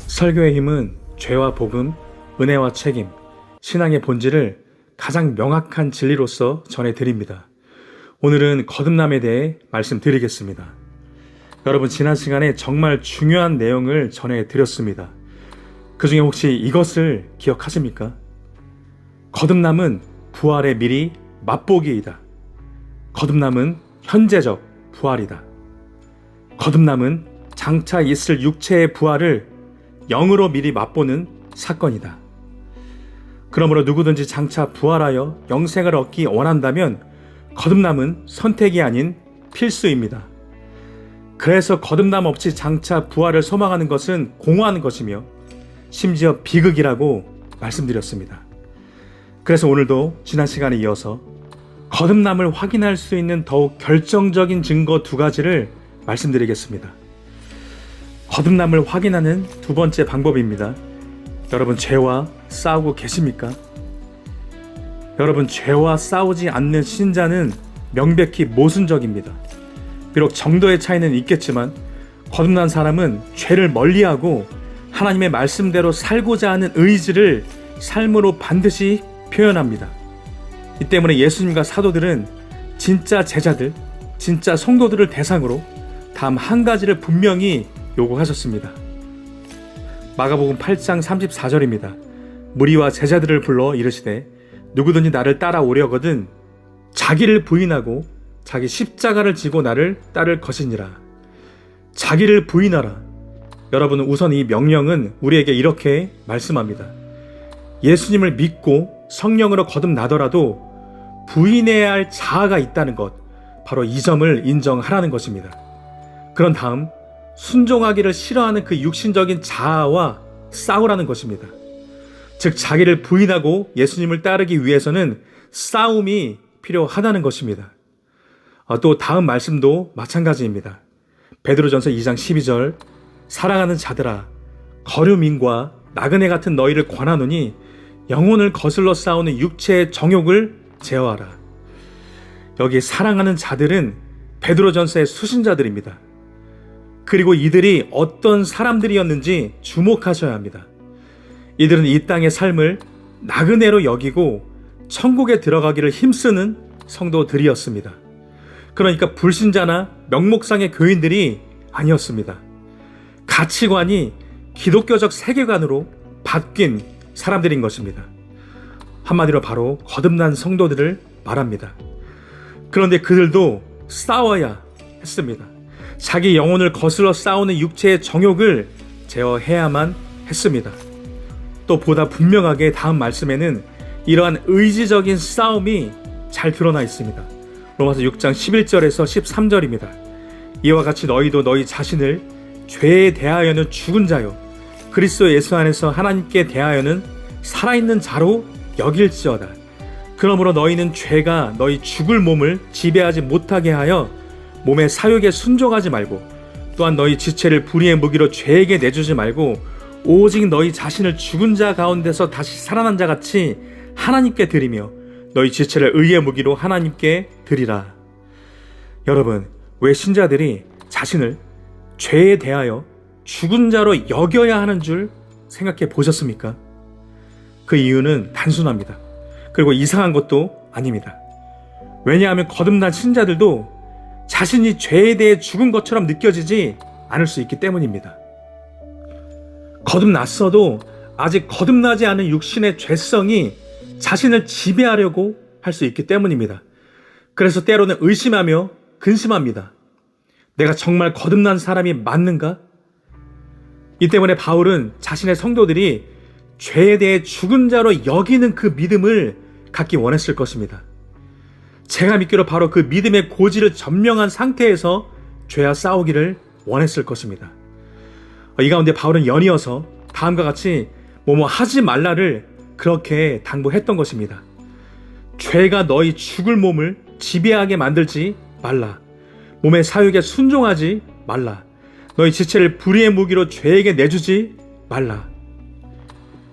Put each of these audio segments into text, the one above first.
설교의 힘은 죄와 복음, 은혜와 책임, 신앙의 본질을 가장 명확한 진리로서 전해드립니다. 오늘은 거듭남에 대해 말씀드리겠습니다. 여러분, 지난 시간에 정말 중요한 내용을 전해드렸습니다. 그 중에 혹시 이것을 기억하십니까? 거듭남은 부활의 미리 맛보기이다. 거듭남은 현재적 부활이다. 거듭남은 장차 있을 육체의 부활을 영으로 미리 맛보는 사건이다. 그러므로 누구든지 장차 부활하여 영생을 얻기 원한다면 거듭남은 선택이 아닌 필수입니다. 그래서 거듭남 없이 장차 부활을 소망하는 것은 공허한 것이며 심지어 비극이라고 말씀드렸습니다. 그래서 오늘도 지난 시간에 이어서 거듭남을 확인할 수 있는 더욱 결정적인 증거 두 가지를 말씀드리겠습니다. 거듭남을 확인하는 두 번째 방법입니다. 여러분, 죄와 싸우고 계십니까? 여러분, 죄와 싸우지 않는 신자는 명백히 모순적입니다. 비록 정도의 차이는 있겠지만 거듭난 사람은 죄를 멀리하고 하나님의 말씀대로 살고자 하는 의지를 삶으로 반드시 표현합니다. 이 때문에 예수님과 사도들은 진짜 제자들, 진짜 성도들을 대상으로 다음 한 가지를 분명히 요구하셨습니다. 마가복음 8장 34절입니다. 무리와 제자들을 불러 이르시되 누구든지 나를 따라오려거든 자기를 부인하고 자기 십자가를 지고 나를 따를 것이니라. 자기를 부인하라. 여러분, 우선 이 명령은 우리에게 이렇게 말씀합니다. 예수님을 믿고 성령으로 거듭나더라도 부인해야 할 자아가 있다는 것, 바로 이 점을 인정하라는 것입니다. 그런 다음 순종하기를 싫어하는 그 육신적인 자아와 싸우라는 것입니다. 즉, 자기를 부인하고 예수님을 따르기 위해서는 싸움이 필요하다는 것입니다. 또 다음 말씀도 마찬가지입니다. 베드로전서 2장 12절, 사랑하는 자들아, 거류민과 나그네 같은 너희를 권하노니 영혼을 거슬러 싸우는 육체의 정욕을 제어하라. 여기 사랑하는 자들은 베드로전서의 수신자들입니다. 그리고 이들이 어떤 사람들이었는지 주목하셔야 합니다. 이들은 이 땅의 삶을 나그네로 여기고 천국에 들어가기를 힘쓰는 성도들이었습니다. 그러니까 불신자나 명목상의 교인들이 아니었습니다. 가치관이 기독교적 세계관으로 바뀐 사람들인 것입니다. 한마디로 바로 거듭난 성도들을 말합니다. 그런데 그들도 싸워야 했습니다. 자기 영혼을 거슬러 싸우는 육체의 정욕을 제어해야만 했습니다. 또 보다 분명하게 다음 말씀에는 이러한 의지적인 싸움이 잘 드러나 있습니다. 로마서 6장 11절에서 13절입니다. 이와 같이 너희도 너희 자신을 죄에 대하여는 죽은 자요 그리스도 예수 안에서 하나님께 대하여는 살아있는 자로 여길지어다. 그러므로 너희는 죄가 너희 죽을 몸을 지배하지 못하게 하여 몸의 사욕에 순종하지 말고, 또한 너희 지체를 불의의 무기로 죄에게 내주지 말고 오직 너희 자신을 죽은 자 가운데서 다시 살아난 자 같이 하나님께 드리며 너희 지체를 의의 무기로 하나님께 드리라. 여러분, 왜 신자들이 자신을 죄에 대하여 죽은 자로 여겨야 하는 줄 생각해 보셨습니까? 그 이유는 단순합니다. 그리고 이상한 것도 아닙니다. 왜냐하면 거듭난 신자들도 자신이 죄에 대해 죽은 것처럼 느껴지지 않을 수 있기 때문입니다. 거듭났어도 아직 거듭나지 않은 육신의 죄성이 자신을 지배하려고 할 수 있기 때문입니다. 그래서 때로는 의심하며 근심합니다. 내가 정말 거듭난 사람이 맞는가? 이 때문에 바울은 자신의 성도들이 죄에 대해 죽은 자로 여기는 그 믿음을 갖기 원했을 것입니다. 제가 믿기로 바로 그 믿음의 고지를 전명한 상태에서 죄와 싸우기를 원했을 것입니다. 이 가운데 바울은 연이어서 다음과 같이 뭐뭐 하지 말라를 그렇게 당부했던 것입니다. 죄가 너희 죽을 몸을 지배하게 만들지 말라. 몸의 사욕에 순종하지 말라. 너희 지체를 불의의 무기로 죄에게 내주지 말라.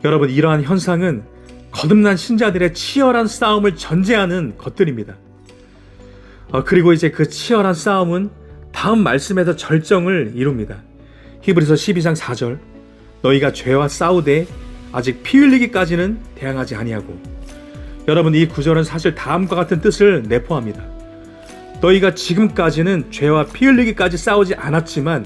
여러분, 이러한 현상은 거듭난 신자들의 치열한 싸움을 전제하는 것들입니다. 그리고 이제 그 치열한 싸움은 다음 말씀에서 절정을 이룹니다. 히브리서 12장 4절, 너희가 죄와 싸우되 아직 피 흘리기까지는 대항하지 아니하고. 여러분, 이 구절은 사실 다음과 같은 뜻을 내포합니다. 너희가 지금까지는 죄와 피 흘리기까지 싸우지 않았지만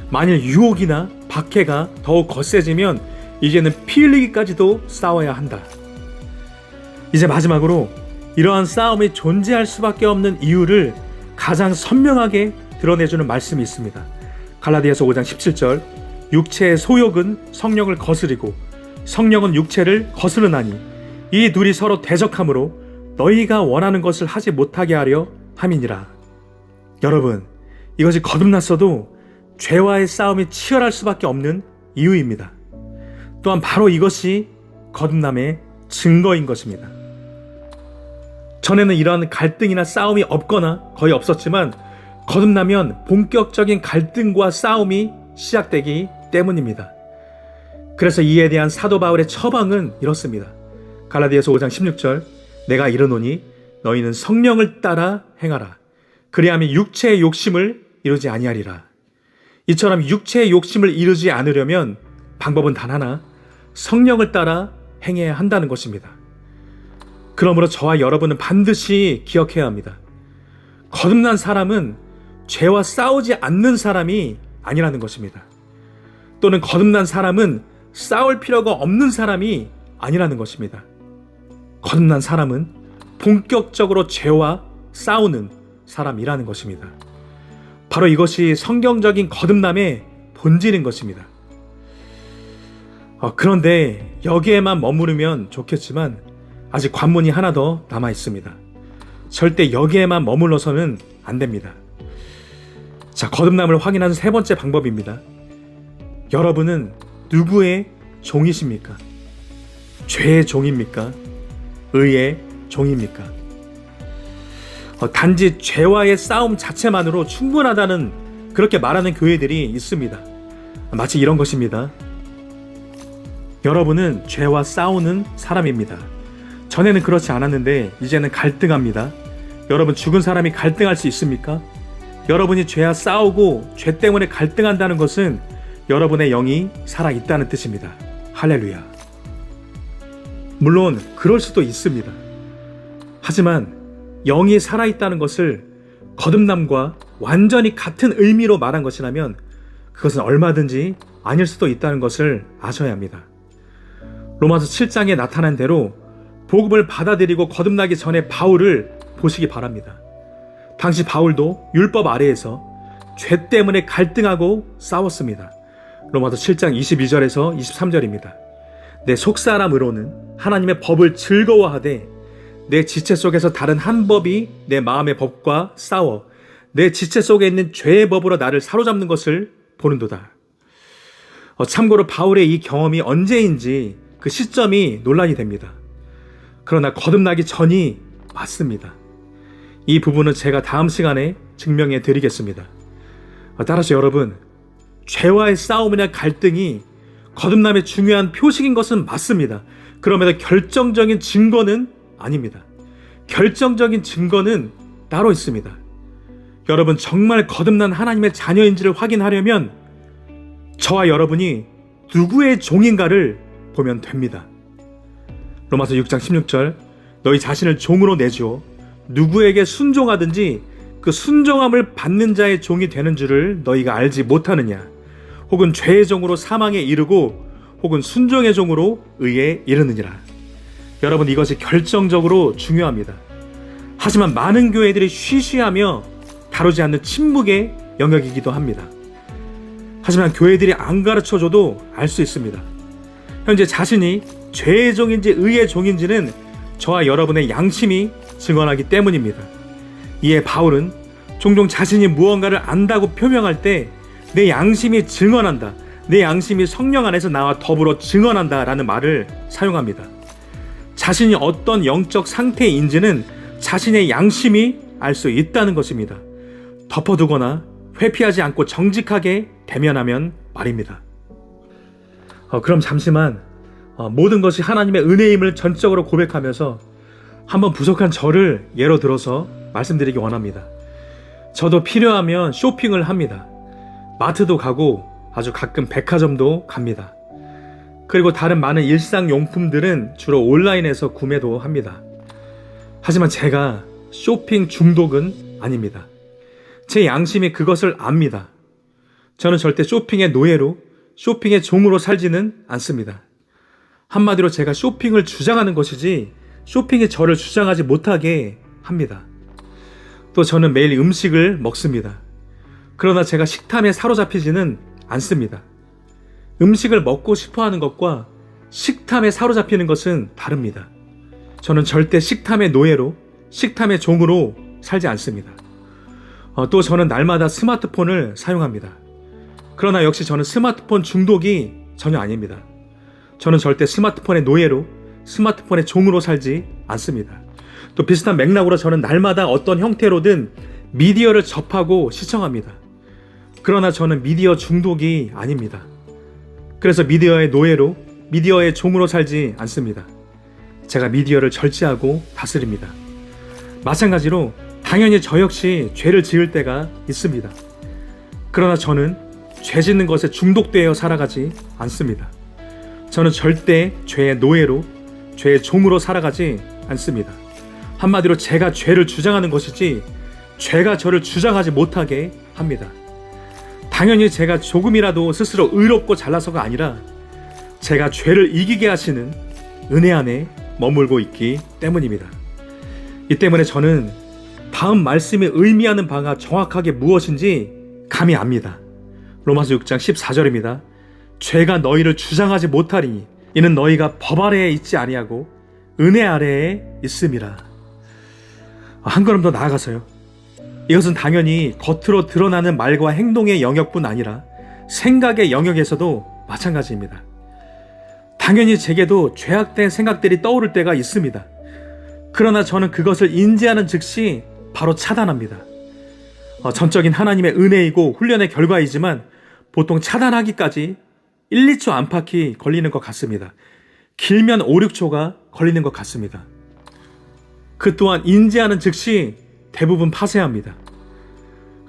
만일 유혹이나 박해가 더욱 거세지면 이제는 피 흘리기까지도 싸워야 한다. 이제 마지막으로 이러한 싸움이 존재할 수밖에 없는 이유를 가장 선명하게 드러내주는 말씀이 있습니다. 갈라디아서 5장 17절, 육체의 소욕은 성령을 거스리고 성령은 육체를 거스르나니 이 둘이 서로 대적하므로 너희가 원하는 것을 하지 못하게 하려 함이니라. 여러분, 이것이 거듭났어도 죄와의 싸움이 치열할 수밖에 없는 이유입니다. 또한 바로 이것이 거듭남의 증거인 것입니다. 전에는 이러한 갈등이나 싸움이 없거나 거의 없었지만 거듭나면 본격적인 갈등과 싸움이 시작되기 때문입니다. 그래서 이에 대한 사도 바울의 처방은 이렇습니다. 갈라디아서 5장 16절, 내가 이르노니 너희는 성령을 따라 행하라. 그리하면 육체의 욕심을 이루지 아니하리라. 이처럼 육체의 욕심을 이루지 않으려면 방법은 단 하나, 성령을 따라 행해야 한다는 것입니다. 그러므로 저와 여러분은 반드시 기억해야 합니다. 거듭난 사람은 죄와 싸우지 않는 사람이 아니라는 것입니다. 또는 거듭난 사람은 싸울 필요가 없는 사람이 아니라는 것입니다. 거듭난 사람은 본격적으로 죄와 싸우는 사람이라는 것입니다. 바로 이것이 성경적인 거듭남의 본질인 것입니다. 그런데 여기에만 머무르면 좋겠지만 아직 관문이 하나 더 남아 있습니다. 절대 여기에만 머물러서는 안 됩니다. 자, 거듭남을 확인하는 세 번째 방법입니다. 여러분은 누구의 종이십니까? 죄의 종입니까? 의의 종입니까? 단지 죄와의 싸움 자체만으로 충분하다는 그렇게 말하는 교회들이 있습니다. 마치 이런 것입니다. 여러분은 죄와 싸우는 사람입니다. 전에는 그렇지 않았는데 이제는 갈등합니다. 여러분, 죽은 사람이 갈등할 수 있습니까? 여러분이 죄와 싸우고 죄 때문에 갈등한다는 것은 여러분의 영이 살아있다는 뜻입니다. 할렐루야. 물론 그럴 수도 있습니다. 하지만 영이 살아있다는 것을 거듭남과 완전히 같은 의미로 말한 것이라면 그것은 얼마든지 아닐 수도 있다는 것을 아셔야 합니다. 로마서 7장에 나타난 대로 복음을 받아들이고 거듭나기 전에 바울을 보시기 바랍니다. 당시 바울도 율법 아래에서 죄 때문에 갈등하고 싸웠습니다. 로마서 7장 22절에서 23절입니다. 내 속사람으로는 하나님의 법을 즐거워하되 내 지체 속에서 다른 한 법이 내 마음의 법과 싸워 내 지체 속에 있는 죄의 법으로 나를 사로잡는 것을 보는도다. 참고로 바울의 이 경험이 언제인지 그 시점이 논란이 됩니다. 그러나 거듭나기 전이 맞습니다. 이 부분은 제가 다음 시간에 증명해 드리겠습니다. 따라서 여러분, 죄와의 싸움이나 갈등이 거듭남의 중요한 표식인 것은 맞습니다. 그럼에도 결정적인 증거는 아닙니다. 결정적인 증거는 따로 있습니다. 여러분, 정말 거듭난 하나님의 자녀인지를 확인하려면 저와 여러분이 누구의 종인가를 보면 됩니다. 로마서 6장 16절, 너희 자신을 종으로 내주어 누구에게 순종하든지 그 순종함을 받는 자의 종이 되는 줄을 너희가 알지 못하느냐. 혹은 죄의 종으로 사망에 이르고 혹은 순종의 종으로 의에 이르느니라. 여러분, 이것이 결정적으로 중요합니다. 하지만 많은 교회들이 쉬쉬하며 다루지 않는 침묵의 영역이기도 합니다. 하지만 교회들이 안 가르쳐줘도 알 수 있습니다. 현재 자신이 죄의 종인지 의의 종인지는 저와 여러분의 양심이 증언하기 때문입니다. 이에 바울은 종종 자신이 무언가를 안다고 표명할 때 내 양심이 증언한다, 내 양심이 성령 안에서 나와 더불어 증언한다 라는 말을 사용합니다. 자신이 어떤 영적 상태인지는 자신의 양심이 알 수 있다는 것입니다. 덮어두거나 회피하지 않고 정직하게 대면하면 말입니다. 그럼 잠시만 모든 것이 하나님의 은혜임을 전적으로 고백하면서 한번 부족한 저를 예로 들어서 말씀드리기 원합니다. 저도 필요하면 쇼핑을 합니다. 마트도 가고 아주 가끔 백화점도 갑니다. 그리고 다른 많은 일상용품들은 주로 온라인에서 구매도 합니다. 하지만 제가 쇼핑 중독은 아닙니다. 제 양심이 그것을 압니다. 저는 절대 쇼핑의 노예로, 쇼핑의 종으로 살지는 않습니다. 한마디로 제가 쇼핑을 주장하는 것이지 쇼핑이 저를 주장하지 못하게 합니다. 또 저는 매일 음식을 먹습니다. 그러나 제가 식탐에 사로잡히지는 않습니다. 음식을 먹고 싶어하는 것과 식탐에 사로잡히는 것은 다릅니다. 저는 절대 식탐의 노예로, 식탐의 종으로 살지 않습니다. 또 저는 날마다 스마트폰을 사용합니다. 그러나 역시 저는 스마트폰 중독이 전혀 아닙니다. 저는 절대 스마트폰의 노예로, 스마트폰의 종으로 살지 않습니다. 또 비슷한 맥락으로 저는 날마다 어떤 형태로든 미디어를 접하고 시청합니다. 그러나 저는 미디어 중독이 아닙니다. 그래서 미디어의 노예로, 미디어의 종으로 살지 않습니다. 제가 미디어를 절제하고 다스립니다. 마찬가지로 당연히 저 역시 죄를 지을 때가 있습니다. 그러나 저는 죄 짓는 것에 중독되어 살아가지 않습니다. 저는 절대 죄의 노예로, 죄의 종으로 살아가지 않습니다. 한마디로 제가 죄를 주장하는 것이지 죄가 저를 주장하지 못하게 합니다. 당연히 제가 조금이라도 스스로 의롭고 잘나서가 아니라 제가 죄를 이기게 하시는 은혜 안에 머물고 있기 때문입니다. 이 때문에 저는 다음 말씀이 의미하는 바가 정확하게 무엇인지 감이 압니다. 로마서 6장 14절입니다. 죄가 너희를 주장하지 못하리니 이는 너희가 법 아래에 있지 아니하고 은혜 아래에 있음이라. 한 걸음 더 나아가서요. 이것은 당연히 겉으로 드러나는 말과 행동의 영역뿐 아니라 생각의 영역에서도 마찬가지입니다. 당연히 제게도 죄악된 생각들이 떠오를 때가 있습니다. 그러나 저는 그것을 인지하는 즉시 바로 차단합니다. 전적인 하나님의 은혜이고 훈련의 결과이지만 보통 차단하기까지 1, 2초 안팎이 걸리는 것 같습니다. 길면 5, 6초가 걸리는 것 같습니다. 그 또한 인지하는 즉시 대부분 파쇄합니다.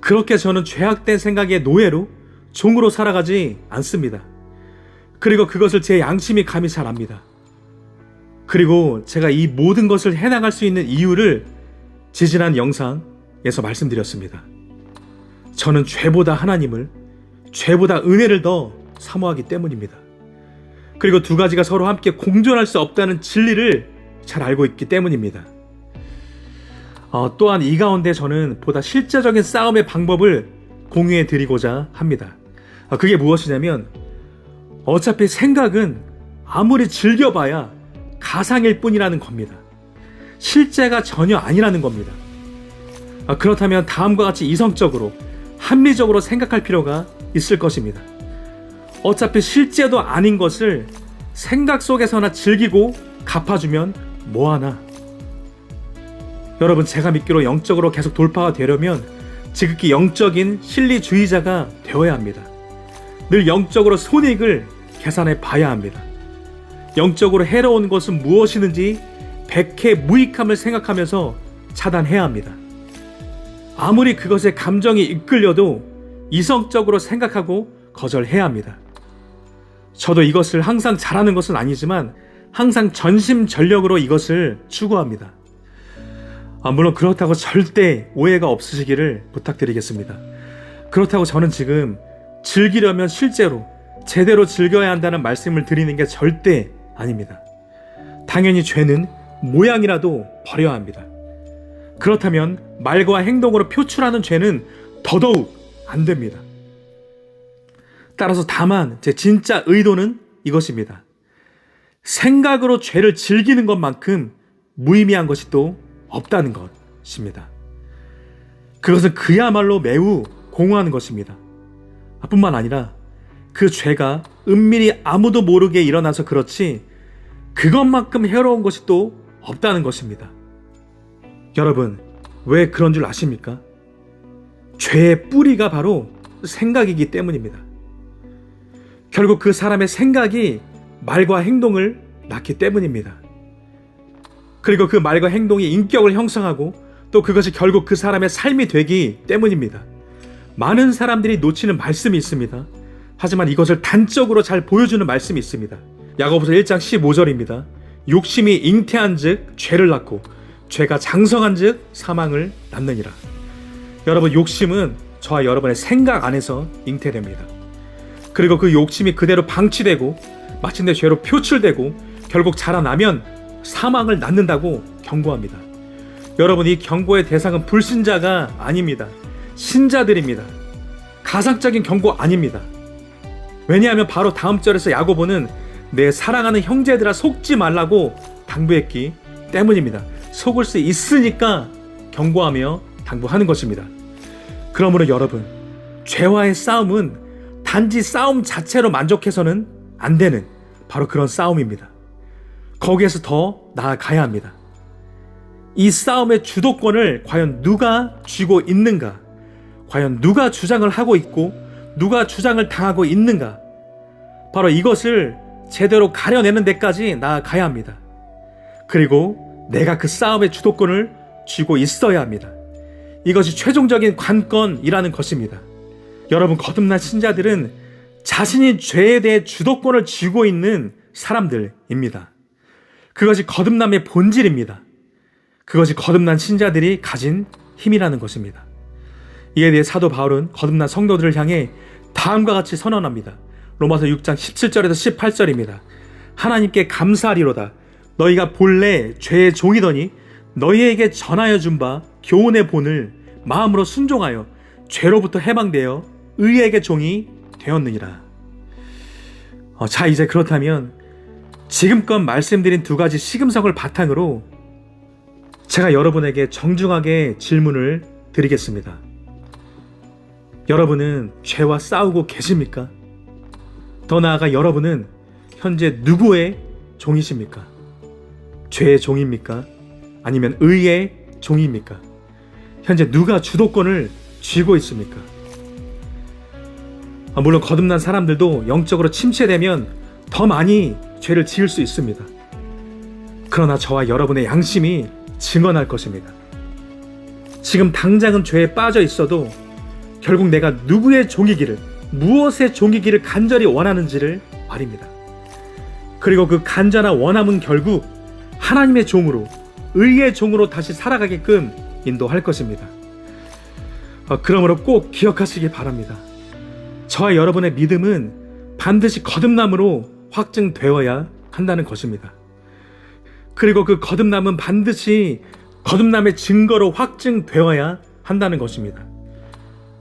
그렇게 저는 죄악된 생각의 노예로, 종으로 살아가지 않습니다. 그리고 그것을 제 양심이 감히 잘 압니다. 그리고 제가 이 모든 것을 해나갈 수 있는 이유를 지지난 영상에서 말씀드렸습니다. 저는 죄보다 하나님을, 죄보다 은혜를 더 사모하기 때문입니다. 그리고 두 가지가 서로 함께 공존할 수 없다는 진리를 잘 알고 있기 때문입니다. 또한 이 가운데 저는 보다 실제적인 싸움의 방법을 공유해 드리고자 합니다. 그게 무엇이냐면 어차피 생각은 아무리 즐겨봐야 가상일 뿐이라는 겁니다. 실제가 전혀 아니라는 겁니다. 그렇다면 다음과 같이 이성적으로, 합리적으로 생각할 필요가 있을 것입니다. 어차피 실제도 아닌 것을 생각 속에서나 즐기고 갚아주면 뭐하나. 여러분, 제가 믿기로 영적으로 계속 돌파가 되려면 지극히 영적인 실리주의자가 되어야 합니다. 늘 영적으로 손익을 계산해 봐야 합니다. 영적으로 해로운 것은 무엇이든지 백해 무익함을 생각하면서 차단해야 합니다. 아무리 그것에 감정이 이끌려도 이성적으로 생각하고 거절해야 합니다. 저도 이것을 항상 잘하는 것은 아니지만 항상 전심전력으로 이것을 추구합니다. 물론 그렇다고 절대 오해가 없으시기를 부탁드리겠습니다. 그렇다고 저는 지금 즐기려면 실제로 제대로 즐겨야 한다는 말씀을 드리는 게 절대 아닙니다. 당연히 죄는 모양이라도 버려야 합니다. 그렇다면 말과 행동으로 표출하는 죄는 더더욱 안 됩니다. 따라서 다만 제 진짜 의도는 이것입니다. 생각으로 죄를 즐기는 것만큼 무의미한 것이 또 없다는 것입니다. 그것은 그야말로 매우 공허한 것입니다. 뿐만 아니라 그 죄가 은밀히 아무도 모르게 일어나서 그렇지 그것만큼 해로운 것이 또 없다는 것입니다. 여러분, 왜 그런 줄 아십니까? 죄의 뿌리가 바로 생각이기 때문입니다. 결국 그 사람의 생각이 말과 행동을 낳기 때문입니다. 그리고 그 말과 행동이 인격을 형성하고 또 그것이 결국 그 사람의 삶이 되기 때문입니다. 많은 사람들이 놓치는 말씀이 있습니다. 하지만 이것을 단적으로 잘 보여주는 말씀이 있습니다. 야고보서 1장 15절입니다. 욕심이 잉태한 즉 죄를 낳고 죄가 장성한 즉 사망을 낳느니라. 여러분, 욕심은 저와 여러분의 생각 안에서 잉태됩니다. 그리고 그 욕심이 그대로 방치되고 마침내 죄로 표출되고 결국 자라나면 사망을 낳는다고 경고합니다. 여러분, 이 경고의 대상은 불신자가 아닙니다. 신자들입니다. 가상적인 경고 아닙니다. 왜냐하면 바로 다음 절에서 야고보는 내 사랑하는 형제들아 속지 말라고 당부했기 때문입니다. 속을 수 있으니까 경고하며 당부하는 것입니다. 그러므로 여러분, 죄와의 싸움은 단지 싸움 자체로 만족해서는 안 되는 바로 그런 싸움입니다. 거기에서 더 나아가야 합니다. 이 싸움의 주도권을 과연 누가 쥐고 있는가? 과연 누가 주장을 하고 있고 누가 주장을 당하고 있는가? 바로 이것을 제대로 가려내는 데까지 나아가야 합니다. 그리고 내가 그 싸움의 주도권을 쥐고 있어야 합니다. 이것이 최종적인 관건이라는 것입니다. 여러분, 거듭난 신자들은 자신이 죄에 대해 주도권을 쥐고 있는 사람들입니다. 그것이 거듭남의 본질입니다. 그것이 거듭난 신자들이 가진 힘이라는 것입니다. 이에 대해 사도 바울은 거듭난 성도들을 향해 다음과 같이 선언합니다. 로마서 6장 17절에서 18절입니다. 하나님께 감사하리로다. 너희가 본래 죄의 종이더니 너희에게 전하여 준 바 교훈의 본을 마음으로 순종하여 죄로부터 해방되어 의에게 종이 되었느니라. 자, 이제 그렇다면 지금껏 말씀드린 두 가지 시금석을 바탕으로 제가 여러분에게 정중하게 질문을 드리겠습니다. 여러분은 죄와 싸우고 계십니까? 더 나아가 여러분은 현재 누구의 종이십니까? 죄의 종입니까? 아니면 의의 종입니까? 현재 누가 주도권을 쥐고 있습니까? 물론 거듭난 사람들도 영적으로 침체되면 더 많이 죄를 지을 수 있습니다. 그러나 저와 여러분의 양심이 증언할 것입니다. 지금 당장은 죄에 빠져 있어도 결국 내가 누구의 종이기를, 무엇의 종이기를 간절히 원하는지를 말입니다. 그리고 그 간절한 원함은 결국 하나님의 종으로, 의의 종으로 다시 살아가게끔 인도할 것입니다. 그러므로 꼭 기억하시기 바랍니다. 저와 여러분의 믿음은 반드시 거듭남으로 확증되어야 한다는 것입니다. 그리고 그 거듭남은 반드시 거듭남의 증거로 확증되어야 한다는 것입니다.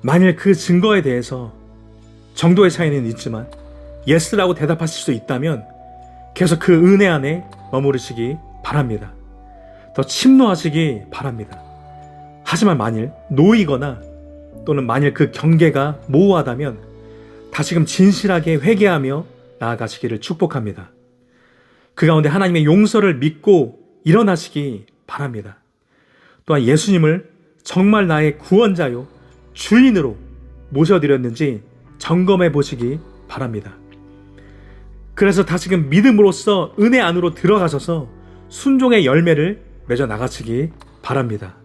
만일 그 증거에 대해서 정도의 차이는 있지만 예스라고 대답하실 수 있다면 계속 그 은혜 안에 머무르시기 바랍니다. 더 침노하시기 바랍니다. 하지만 만일 놓이거나 또는 만일 그 경계가 모호하다면 다시금 진실하게 회개하며 나아가시기를 축복합니다. 그 가운데 하나님의 용서를 믿고 일어나시기 바랍니다. 또한 예수님을 정말 나의 구원자요 주인으로 모셔드렸는지 점검해 보시기 바랍니다. 그래서 다시금 믿음으로써 은혜 안으로 들어가셔서 순종의 열매를 맺어 나가시기 바랍니다.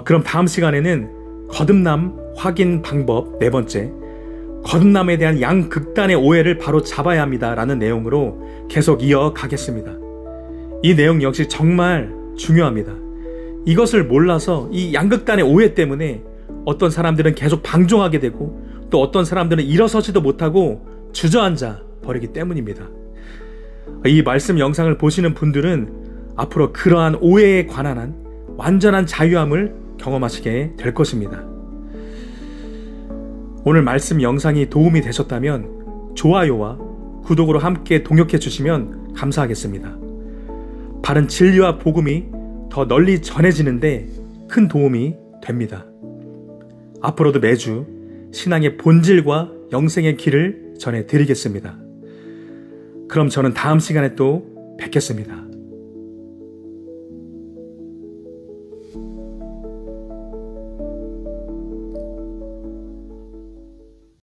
그럼 다음 시간에는 거듭남 확인 방법 네 번째, 거듭남에 대한 양극단의 오해를 바로 잡아야 합니다 라는 내용으로 계속 이어가겠습니다. 이 내용 역시 정말 중요합니다. 이것을 몰라서 이 양극단의 오해 때문에 어떤 사람들은 계속 방종하게 되고 또 어떤 사람들은 일어서지도 못하고 주저앉아 버리기 때문입니다. 이 말씀 영상을 보시는 분들은 앞으로 그러한 오해에 관한 한 완전한 자유함을 경험하시게 될 것입니다. 오늘 말씀 영상이 도움이 되셨다면 좋아요와 구독으로 함께 동역해 주시면 감사하겠습니다. 바른 진리와 복음이 더 널리 전해지는데 큰 도움이 됩니다. 앞으로도 매주 신앙의 본질과 영생의 길을 전해드리겠습니다. 그럼 저는 다음 시간에 또 뵙겠습니다.